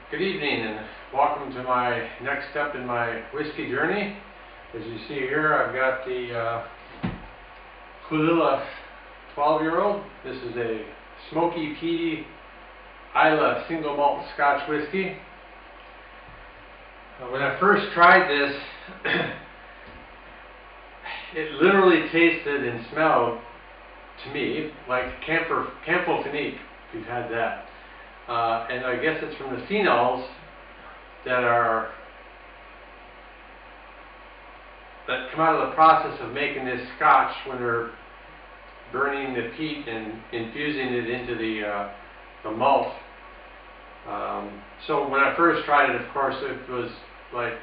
Good evening and welcome to my next step in my whiskey journey. As you see here, I've got the Caol Ila 12-year-old. This is a smoky, peaty Islay single malt Scotch whiskey. When I first tried this, it literally tasted and smelled to me like camphor tonique, if you've had that. And I guess it's from the phenols that come out of the process of making this Scotch when they're burning the peat and infusing it into the malt. So when I first tried it, of course, it was like,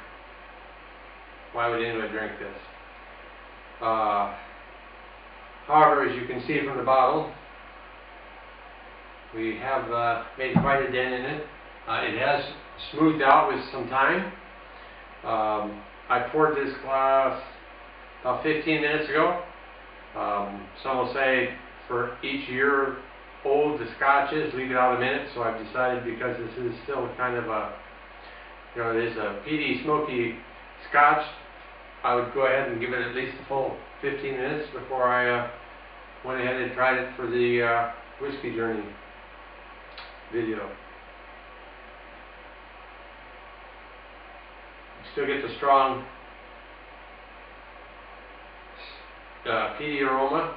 why would anyone drink this? However, as you can see from the bottle, we have made quite a dent in it. It has smoothed out with some time. I poured this glass about 15 minutes ago. Some will say for each year old the Scotch is, leave it out a minute. So I've decided, because this is still kind of a, it is a peaty, smoky Scotch, I would go ahead and give it at least a full 15 minutes before I went ahead and tried it for the whiskey journey video. Still get the strong peaty aroma.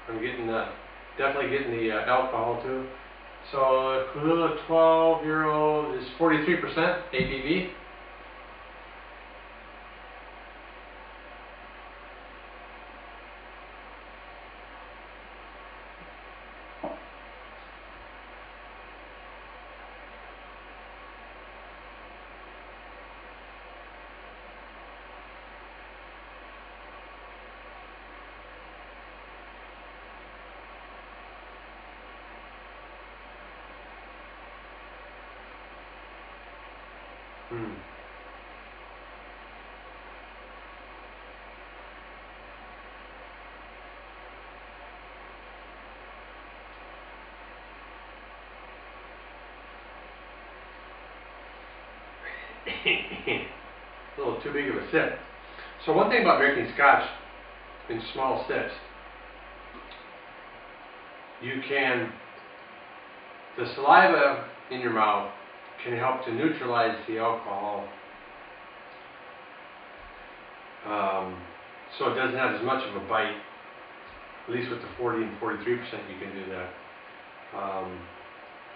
I'm getting definitely getting the alcohol too. So Caol Ila 12-year-old is 43% ABV. A little too big of a sip. So one thing about drinking Scotch in small sips, the saliva in your mouth can help to neutralize the alcohol, so it doesn't have as much of a bite. At least with the 40 and 43% you can do that.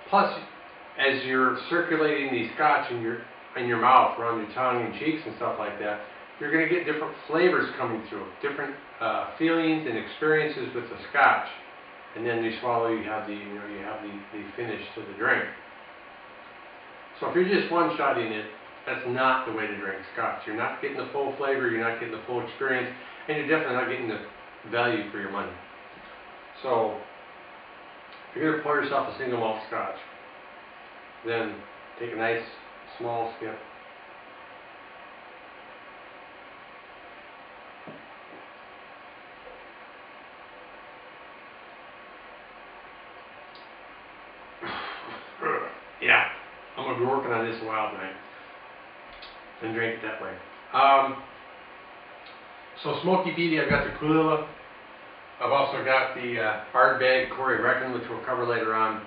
Plus, as you're circulating the Scotch in your mouth, around your tongue and cheeks and stuff like that, you're going to get different flavors coming through, different feelings and experiences with the Scotch. And then you swallow, you have the finish to the drink. So if you're just one-shotting it, that's not the way to drink Scotch. You're not getting the full flavor, you're not getting the full experience, and you're definitely not getting the value for your money. So if you're going to pour yourself a single malt Scotch, then take a nice small skip. Yeah, I'm going to be working on this a while tonight and drink it that way. So smoky peaty, I've got the Caol Ila. I've also got the hard bag Corey Reckon, which we'll cover later on.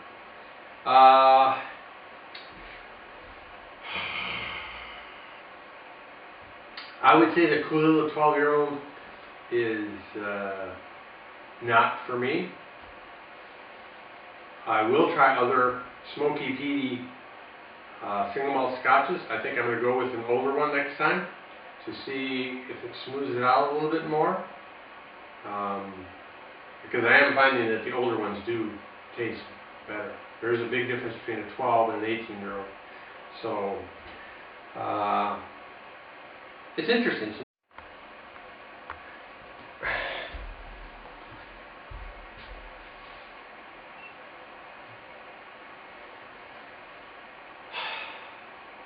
I would say the Caol Ila 12-year-old is not for me. I will try other smoky, peaty single malt Scotches. I think I'm going to go with an older one next time to see if it smooths it out a little bit more. Because I am finding that the older ones do taste better. There is a big difference between a 12 and an 18-year-old. So it's interesting.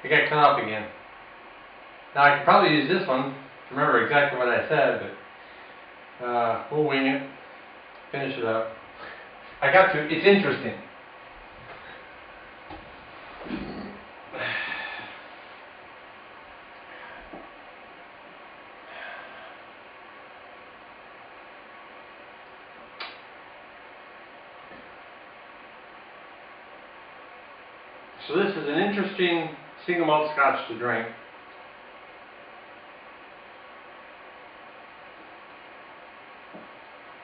I got cut off again. Now I could probably use this one to remember exactly what I said, but we'll wing it, finish it up. I got to, it's interesting. So this is an interesting single malt Scotch to drink.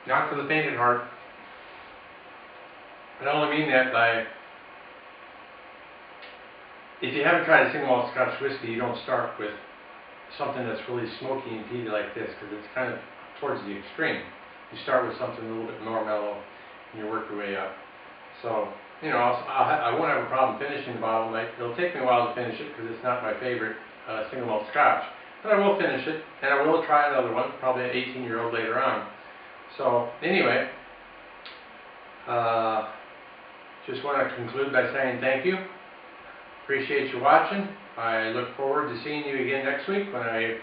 Not for the faint at heart. I only mean that by, if you haven't tried a single malt Scotch whiskey, you don't start with something that's really smoky and peaty like this, because it's kind of towards the extreme. You start with something a little bit more mellow, and you work your way up. So, you know, I won't have a problem finishing the bottle. It'll take me a while to finish it, because it's not my favorite single malt Scotch. But I will finish it, and I will try another one, probably an 18-year-old later on. So, anyway, just want to conclude by saying thank you. Appreciate you watching. I look forward to seeing you again next week when I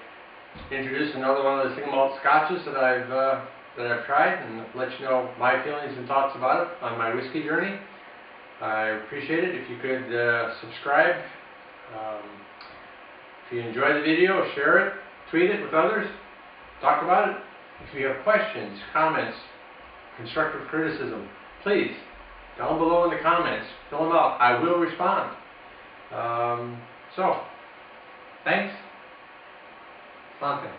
introduce another one of the single malt Scotches that I've tried, and let you know my feelings and thoughts about it on my whiskey journey. I appreciate it if you could subscribe. If you enjoy the video, share it, tweet it with others, talk about it. If you have questions, comments, constructive criticism, please, down below in the comments, fill them out. I will respond. So, thanks. Sante.